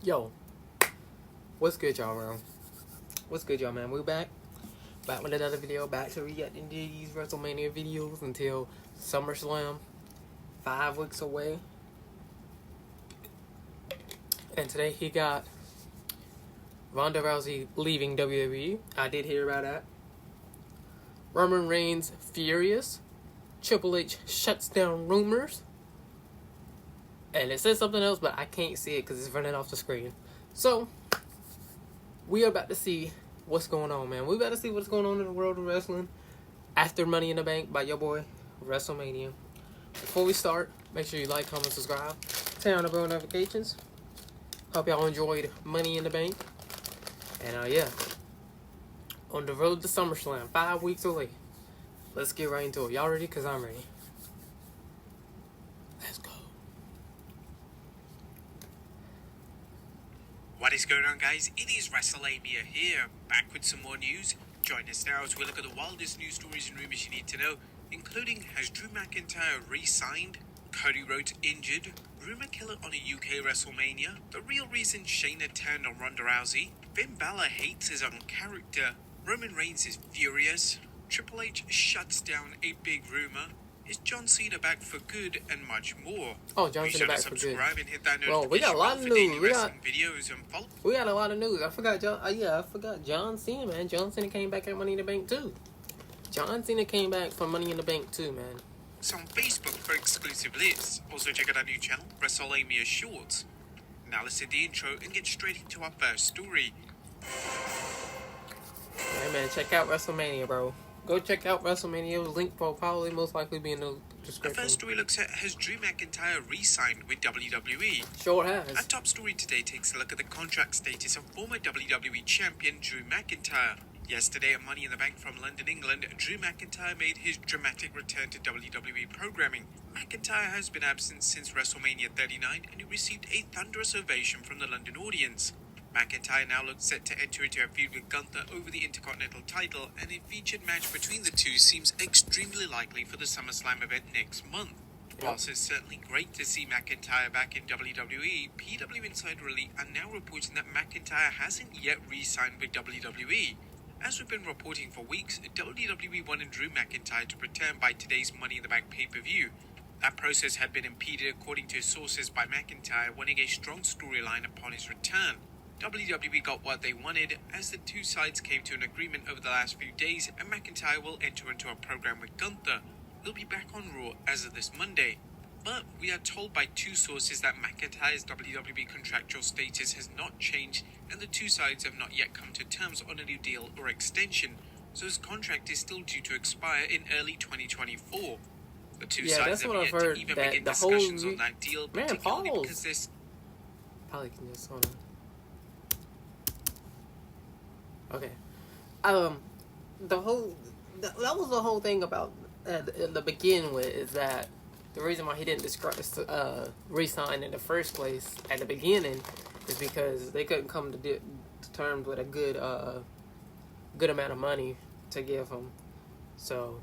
Yo, what's good, y'all, man? What's good, y'all, man? We're back with another video, back to reacting to these WrestleMania videos until SummerSlam, 5 weeks away. And today he got Ronda Rousey leaving WWE. I did hear about that. Roman Reigns furious. Triple H shuts down rumors. And it says something else, but I can't see it because it's running off the screen. So, we are about to see what's going on, man. We're about to see what's going on in the world of wrestling after Money in the Bank by your boy, WrestleMania. Before we start, make sure you like, comment, subscribe. Turn on the bell notifications. Hope y'all enjoyed Money in the Bank. And, yeah. On the road to SummerSlam, 5 weeks away. Let's get right into it. Y'all ready? Because I'm ready. Let's go. What is going on, guys? It is Wrestlelamia here, back with some more news. Join us now as we look at the wildest news stories and rumors you need to know, including has Drew McIntyre re-signed, Cody Rhodes injured, rumor killer on a UK WrestleMania, the real reason Shayna turned on Ronda Rousey, Finn Balor hates his own character, Roman Reigns is furious, Triple H shuts down a big rumor, is John Cena back for good, and much more. Oh, John Cena back for good. Subscribe and hit that Well, we got a lot of news. Videos and follow. We got a lot of news. I forgot John Cena, man. John Cena came back at Money in the Bank too. John Cena came back for Money in the Bank too, man. It's on Facebook for exclusive lists. Also check out our new channel, Wrestlelamia Shorts. Now let's hit the intro and get straight into our first story. Hey, man, check out WrestleMania, bro. Go check out WrestleMania. The link will probably most likely be in the description. The first story looks at, has Drew McIntyre re-signed with WWE? Sure has. Our top story today takes a look at the contract status of former WWE champion Drew McIntyre. Yesterday at Money in the Bank from London, England, Drew McIntyre made his dramatic return to WWE programming. McIntyre has been absent since WrestleMania 39 and he received a thunderous ovation from the London audience. McIntyre now looks set to enter into a feud with Gunther over the Intercontinental title, and a featured match between the two seems extremely likely for the SummerSlam event next month. Whilst it's certainly great to see McIntyre back in WWE, PW Insider Elite are now reporting that McIntyre hasn't yet re-signed with WWE. As we've been reporting for weeks, WWE wanted Drew McIntyre to return by today's Money in the Bank pay-per-view. That process had been impeded according to sources by McIntyre wanting a strong storyline upon his return. WWE got what they wanted as the two sides came to an agreement over the last few days, and McIntyre will enter into a program with Gunther. He'll be back on Raw as of this Monday. But we are told by two sources that McIntyre's WWE contractual status has not changed and the two sides have not yet come to terms on a new deal or extension, so his contract is still due to expire in early 2024. The two sides have yet to even begin discussions on that deal, particularly because this... Probably can just hold on. Okay. That was the whole thing about the begin with, is that the reason why he didn't re-sign in the first place at the beginning is because they couldn't come to terms with a good amount of money to give him. So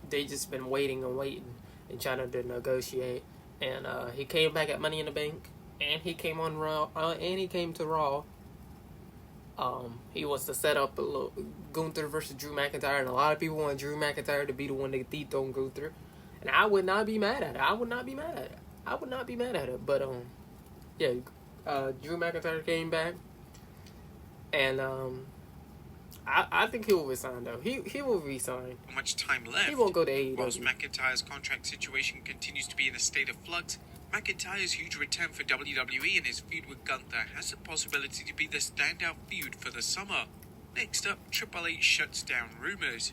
they just been waiting and trying to negotiate. And he came back at Money in the Bank, and he came on Raw, and he came to Raw. He was to set up Gunther versus Drew McIntyre, and a lot of people want Drew McIntyre to be the one to dethrone Gunther, and I would not be mad at it. I would not be mad at it. But yeah, Drew McIntyre came back, and I think he will resign though. He will resign. Not much time left. He won't go to AEW. Whilst McIntyre's contract situation continues to be in a state of flux, McIntyre's huge return for WWE and his feud with Gunther has the possibility to be the standout feud for the summer. Next up, Triple H shuts down rumors.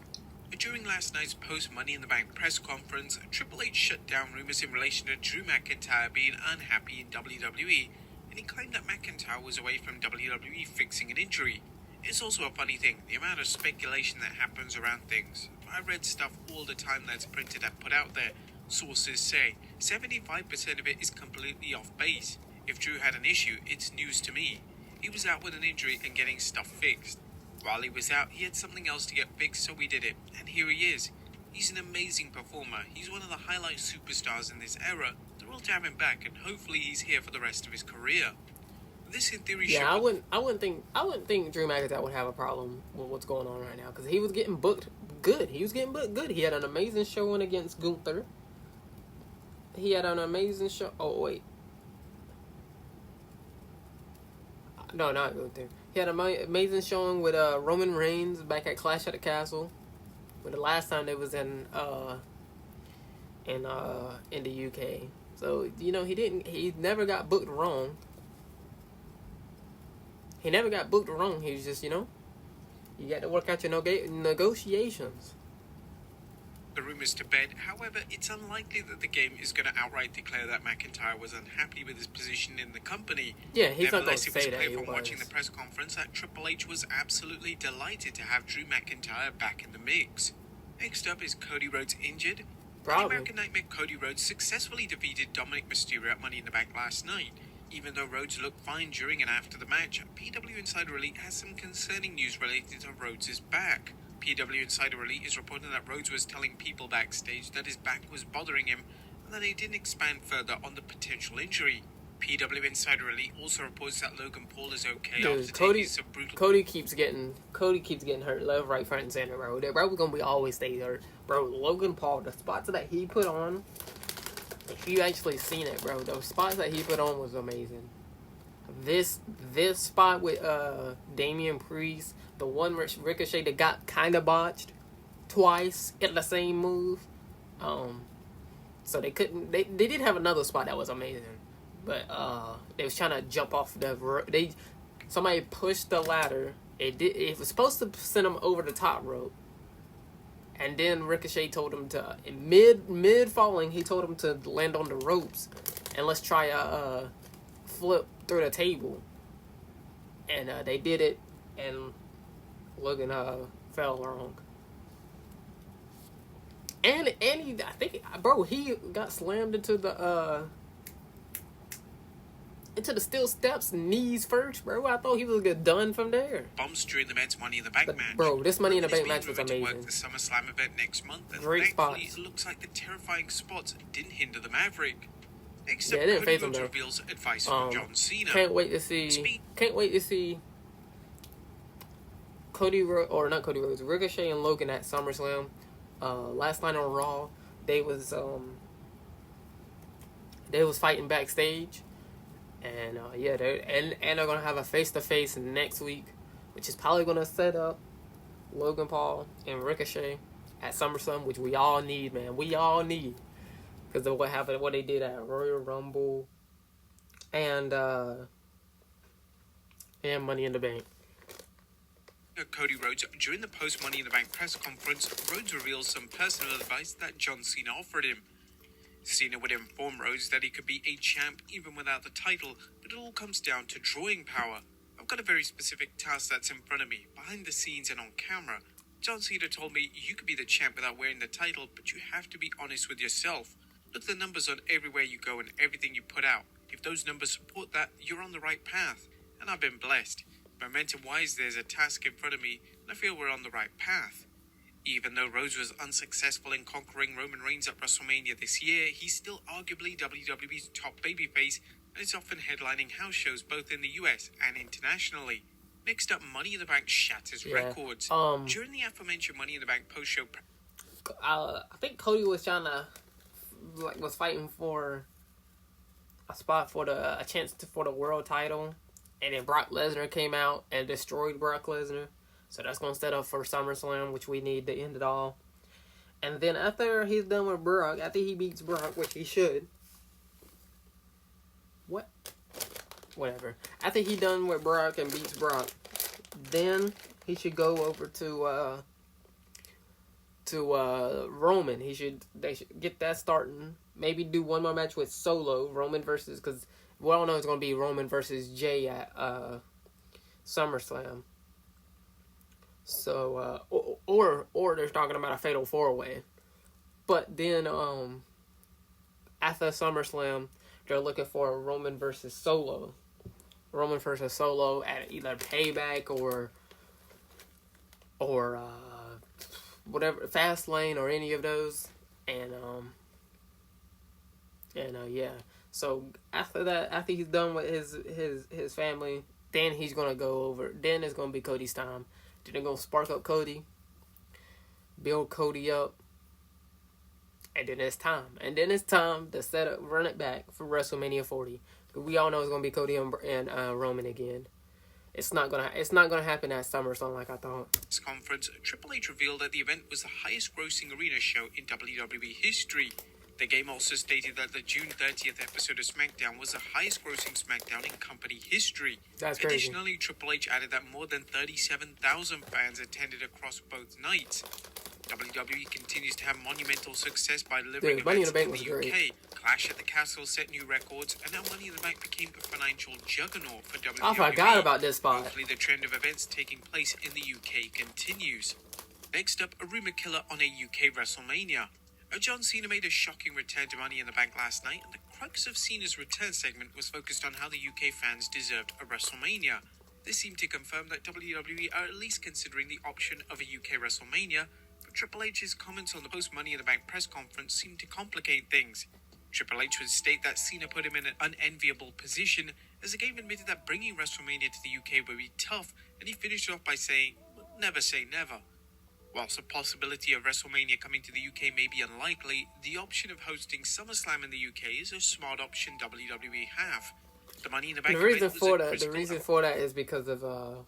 During last night's post-Money in the Bank press conference, Triple H shut down rumors in relation to Drew McIntyre being unhappy in WWE, and he claimed that McIntyre was away from WWE fixing an injury. It's also a funny thing, the amount of speculation that happens around things. I read stuff all the time that's printed and put out there. Sources say 75% of it is completely off base. If Drew had an issue, it's news to me. He was out with an injury and getting stuff fixed. While he was out, he had something else to get fixed, so we did it. And here he is. He's an amazing performer. He's one of the highlight superstars in this era. They're all to have him back, and hopefully he's here for the rest of his career. This in theory Yeah, should... I wouldn't think Drew McIntyre would have a problem with what's going on right now because he was getting booked good. He had an amazing showing against Gunther. He had an amazing show. Oh wait, no, not Gunther. He had an amazing showing with Roman Reigns back at Clash at the Castle. But the last time they was in the UK. So he never got booked wrong. He never got booked wrong. He was just, you got to work out your negotiations. The rumours to bed. However, it's unlikely that the game is going to outright declare that McIntyre was unhappy with his position in the company. Yeah, he's not going to say that. Nevertheless, it was clear from watching the press conference that Triple H was absolutely delighted to have Drew McIntyre back in the mix. Next up is Cody Rhodes injured. Probably. The American Nightmare Cody Rhodes successfully defeated Dominic Mysterio at Money in the Bank last night. Even though Rhodes looked fine during and after the match, PW Insider Elite has some concerning news related to Rhodes' back. PW Insider Elite is reporting that Rhodes was telling people backstage that his back was bothering him and that he didn't expand further on the potential injury. PW Insider Elite also reports that Logan Paul is okay after taking some brutal... Cody keeps getting hurt left, right, front, and center, bro. That bro gonna be always stay hurt, bro. Logan Paul, the spots that he put on, if you actually seen it, bro, those spots that he put on was amazing. This spot with Damian Priest, the one Ricochet that got kind of botched twice in the same move. So they couldn't. They did have another spot that was amazing, but they was trying to jump off the. Somebody pushed the ladder. It was supposed to send them over the top rope, and then Ricochet told him to mid falling. He told him to land on the ropes, and let's try a flip through the table. And they did it, and Logan fell wrong. And he, I think, bro, he got slammed into the steel steps, knees first, bro. I thought he was done from there. Bombs during the men's Money in the Bank match. Bro, this Money in the Bank match was amazing. To work the SummerSlam event next month, and great thankfully spots. It looks like the terrifying spots didn't hinder the Maverick. Next Yeah, up, it didn't Cody phase him Rhodes though. reveals advice from John Cena. Can't wait to see Ricochet and Logan at SummerSlam. Last night on Raw, they was fighting backstage, and they're gonna have a face-to-face next week, which is probably gonna set up Logan Paul and Ricochet at SummerSlam, which we all need, man. We all need, because of what they did at Royal Rumble and Money in the Bank. Cody Rhodes, during the post-Money in the Bank press conference, Rhodes reveals some personal advice that John Cena offered him. Cena would inform Rhodes that he could be a champ even without the title, but it all comes down to drawing power. I've got a very specific task that's in front of me, behind the scenes and on camera. John Cena told me, you could be the champ without wearing the title, but you have to be honest with yourself. Look at the numbers on everywhere you go and everything you put out. If those numbers support that, you're on the right path. And I've been blessed. Momentum-wise, there's a task in front of me, and I feel we're on the right path. Even though Rhodes was unsuccessful in conquering Roman Reigns at WrestleMania this year, he's still arguably WWE's top babyface, and is often headlining house shows both in the US and internationally. Next up, Money in the Bank shatters records. During the aforementioned Money in the Bank post-show... I think Cody was was fighting for a spot for a chance for the world title. And then Brock Lesnar came out and destroyed Brock Lesnar. So that's going to set up for SummerSlam, which we need to end it all. And then after he's done with Brock, after he beats Brock, which he should. Whatever. After he's done with Brock and beats Brock, then he should go over to Roman. They should get that starting. Maybe do one more match with Solo, Roman versus, because we all know it's going to be Roman versus Jay at SummerSlam. So, or they're talking about a fatal 4-way. But then, after SummerSlam, they're looking for Roman versus Solo. Roman versus Solo at either Payback or whatever, Fastlane or any of those. And yeah. So after that, after he's done with his family, then he's gonna go over. Then it's gonna be Cody's time. Then they're gonna spark up Cody, build Cody up, and then it's time. And then it's time to set up, run it back for WrestleMania 40. We all know it's gonna be Cody and Roman again. It's not gonna happen at SummerSlam like I thought. This conference, Triple H revealed that the event was the highest-grossing arena show in WWE history. The game also stated that the June 30th episode of SmackDown was the highest-grossing SmackDown in company history. That's crazy. Additionally, Triple H added that more than 37,000 fans attended across both nights. WWE continues to have monumental success by delivering events in the UK. Clash at the Castle set new records, and now Money in the Bank became a financial juggernaut for WWE. I forgot about this spot. Hopefully the trend of events taking place in the UK continues. Next up, a rumour killer on a UK WrestleMania. John Cena made a shocking return to Money in the Bank last night, and the crux of Cena's return segment was focused on how the UK fans deserved a WrestleMania. This seemed to confirm that WWE are at least considering the option of a UK WrestleMania, but Triple H's comments on the post-Money in the Bank press conference seemed to complicate things. Triple H would state that Cena put him in an unenviable position, as the game admitted that bringing WrestleMania to the UK would be tough, and he finished off by saying, "Never say never." Whilst the possibility of WrestleMania coming to the UK may be unlikely, the option of hosting SummerSlam in the UK is a smart option WWE have. The Money in the Bank The reason for that is because of it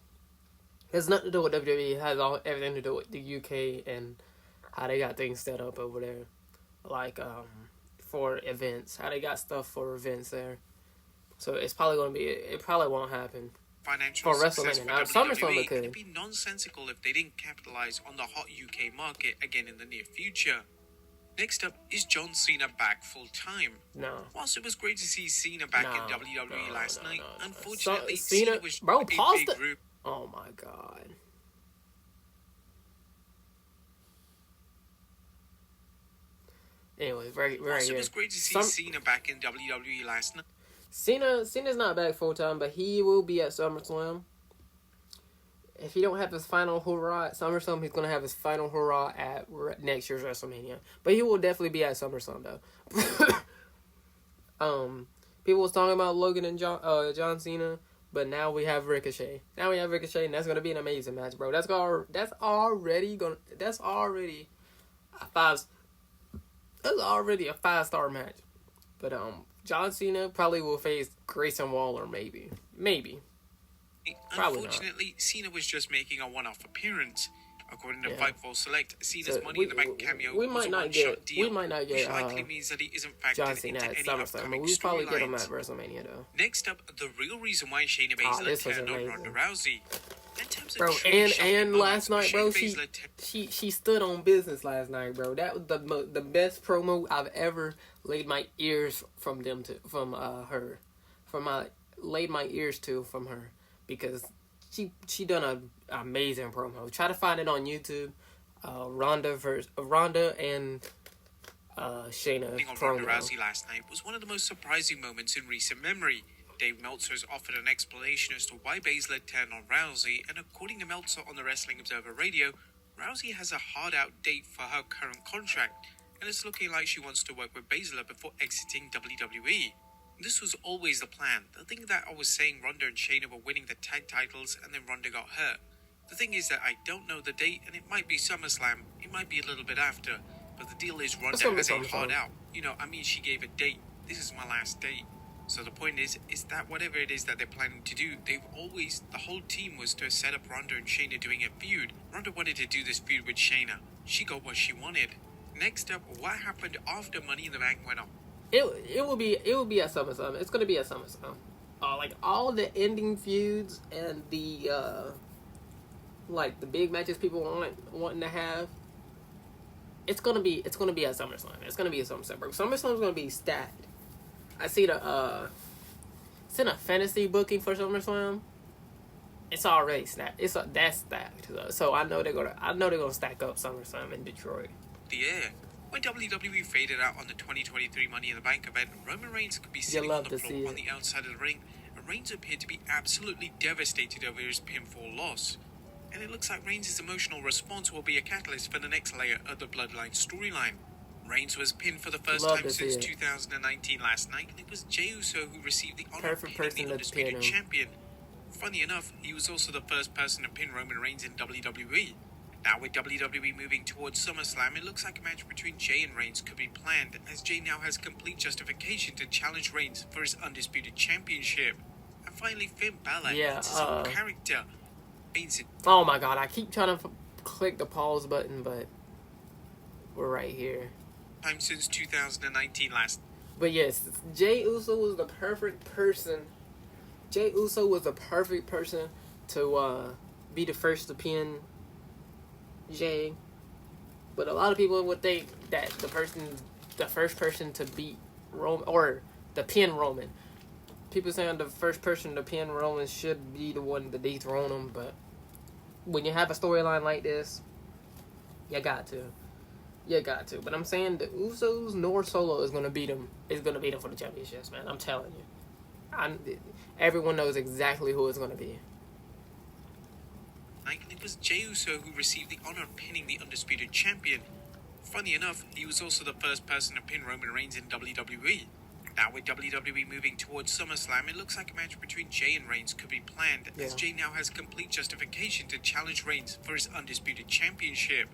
has nothing to do with WWE. It has everything to do with the UK and how they got things set up over there, like for events, how they got stuff for events there. So it's probably gonna be. It probably won't happen. Financial for WrestleMania. Now, SummerSlam could. It'd be nonsensical if they didn't capitalize on the hot UK market again in the near future. Next up, is John Cena back full time? No. Whilst it was great to see Cena back in WWE last night, unfortunately, Cena was bro, a pause big group. Oh my god. Anyway, right Whilst here. It was great to see Cena back in WWE last night. Cena's not back full time, but he will be at SummerSlam. If he don't have his final hurrah at SummerSlam, he's gonna have his final hurrah at next year's WrestleMania. But he will definitely be at SummerSlam though. People was talking about Logan and John Cena, but now we have Ricochet. And that's gonna be an amazing match, bro. That's already a 5-star match. But John Cena probably will face Grayson Waller, maybe. Probably Unfortunately, not. Cena was just making a one-off appearance. According to Fightful Select, Cena's Money in the Bank cameo was a one-shot deal, which likely means that he isn't factored into any upcoming we'll probably get him at storylines. WrestleMania, though. Next up, the real reason why Shayna Baszler turned on Ronda Rousey. Bro, and last night, bro, she stood on business last night, bro. That was the best promo I've ever laid my ears from her, because she done an amazing promo. Try to find it on YouTube. Ronda and Shayna on promo. Ronda Rousey last night was one of the most surprising moments in recent memory. Dave Meltzer has offered an explanation as to why Baszler turned on Rousey, and according to Meltzer on the Wrestling Observer Radio, Rousey has a hard-out date for her current contract, and it's looking like she wants to work with Baszler before exiting WWE. This was always the plan. The thing that I was saying, Ronda and Shayna were winning the tag titles, and then Ronda got hurt. The thing is that I don't know the date, and it might be SummerSlam, it might be a little bit after, but the deal is Ronda has a hard out. She gave a date. This is my last date. So the point is that whatever it is that they're planning to do, the whole team was to set up Ronda and Shayna doing a feud. Ronda wanted to do this feud with Shayna. She got what she wanted. Next up, what happened after Money in the Bank went up? It will be at SummerSlam. It's gonna be at SummerSlam. Like all the ending feuds and the the big matches people wanting to have. It's gonna be at SummerSlam. It's gonna be at SummerSlam. Bro. SummerSlam's gonna be stacked. I see the fantasy booking for SummerSlam. It's already stacked. That's stacked. So I know they're gonna stack up SummerSlam in Detroit. When WWE faded out on the 2023 Money in the Bank event, Roman Reigns could be sitting on the floor on the outside of the ring, and Reigns appeared to be absolutely devastated over his pinfall loss. And it looks like Reigns' emotional response will be a catalyst for the next layer of the Bloodline storyline. Reigns was pinned for the first Love time to see since it. 2019 last night, and it was Jey Uso who received the honor of Perfect pinning person the to Undisputed pin him. Champion. Funny enough, he was also the first person to pin Roman Reigns in WWE. Now with WWE moving towards SummerSlam, it looks like a match between Jey and Reigns could be planned, as Jey now has complete justification to challenge Reigns for his Undisputed Championship. And finally, Finn Balor hits his own character. Reigns Oh my god, I keep trying to click the pause button, but we're right here. time since 2019 last. But yes, Jey Uso was the perfect person. Jey Uso was the perfect person to be the first to pin Jey. But a lot of people would think that the first person to beat Roman, or to pin Roman. People saying the first person to pin Roman should be the one to dethrone him, but when you have a storyline like this, you got to. You got to. But I'm saying the Usos nor Solo is gonna beat him. Is gonna beat him for the championships, man. I'm telling you. Everyone knows exactly who it's gonna be. And it was Jey Uso who received the honor of pinning the Undisputed Champion. Funny enough, he was also the first person to pin Roman Reigns in WWE. Now with WWE moving towards SummerSlam, it looks like a match between Jey and Reigns could be planned, as Jey now has complete justification to challenge Reigns for his Undisputed Championship.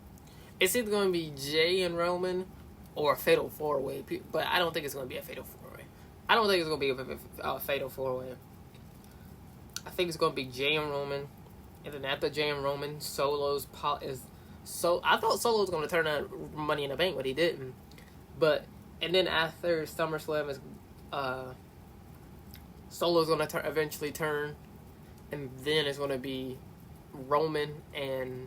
It's either going to be Jey and Roman or a Fatal 4-Way, but I don't think it's going to be a Fatal 4-Way. I don't think it's going to be a Fatal 4-Way. I think it's going to be Jey and Roman, and then after Jey and Roman, Solo's I thought Solo was going to turn on Money in the Bank, but he didn't. And then after SummerSlam, is Solo's going to eventually turn, and then it's going to be Roman and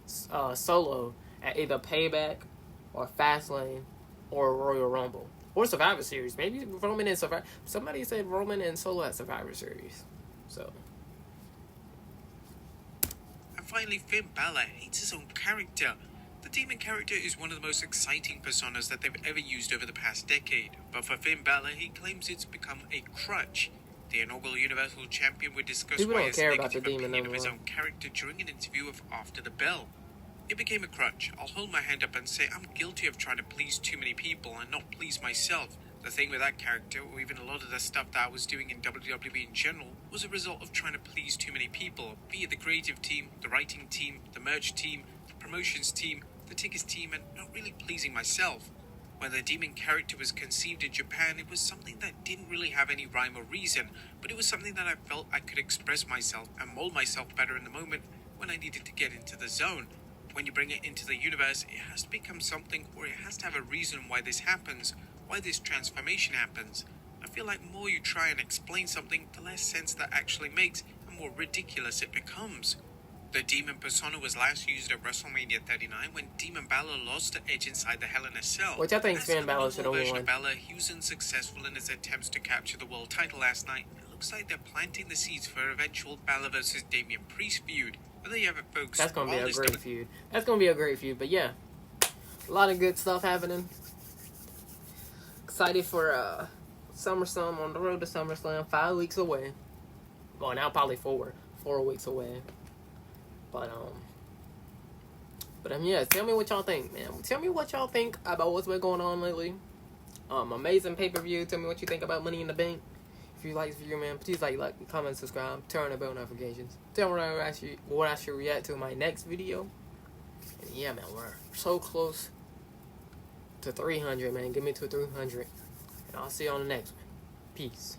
Solo at either Payback or Fastlane or Royal Rumble or Survivor Series. Maybe Roman and Survivor. Somebody said Roman and Solo at Survivor Series. So. And finally, Finn Balor hates his own character. The Demon character is one of the most exciting personas that they've ever used over the past decade. But for Finn Balor, he claims it's become a crutch. The inaugural Universal Champion would discuss why his negative opinion of his own character during an interview of After the Bell. It became a crutch. I'll hold my hand up and say I'm guilty of trying to please too many people and not please myself. The thing with that character, or even a lot of the stuff that I was doing in WWE in general, was a result of trying to please too many people, be it the creative team, the writing team, the merch team, the promotions team, the tickets team, and not really pleasing myself. When the Demon character was conceived in Japan, it was something that didn't really have any rhyme or reason, but it was something that I felt I could express myself and mold myself better in the moment when I needed to get into the zone. When you bring it into the universe, it has to become something, or it has to have a reason why this happens, why this transformation happens. I feel like the more you try and explain something, the less sense that actually makes, and more ridiculous it becomes. The Demon persona was last used at WrestleMania 39 when Demon Balor lost to Edge inside the Hell in a Cell. Which I think Finn Balor should have won. Balor, he was unsuccessful in his attempts to capture the world title last night. It looks like they're planting the seeds for an eventual Balor versus Damian Priest feud. But there you have it, folks. That's going to be a great feud. That's going to be a great feud. But yeah, a lot of good stuff happening. Excited for SummerSlam, on the road to SummerSlam, 5 weeks away. Well, now probably 4 weeks away. But yeah, tell me what y'all think, man. Tell me what y'all think about what's been going on lately. Amazing pay-per-view. Tell me what you think about Money in the Bank. If you like this video, man, please like, comment, subscribe, turn on the bell notifications. Tell me what I should react to in my next video. And yeah, man, we're so close to 300, man. Get me to 300. And I'll see you on the next one. Peace.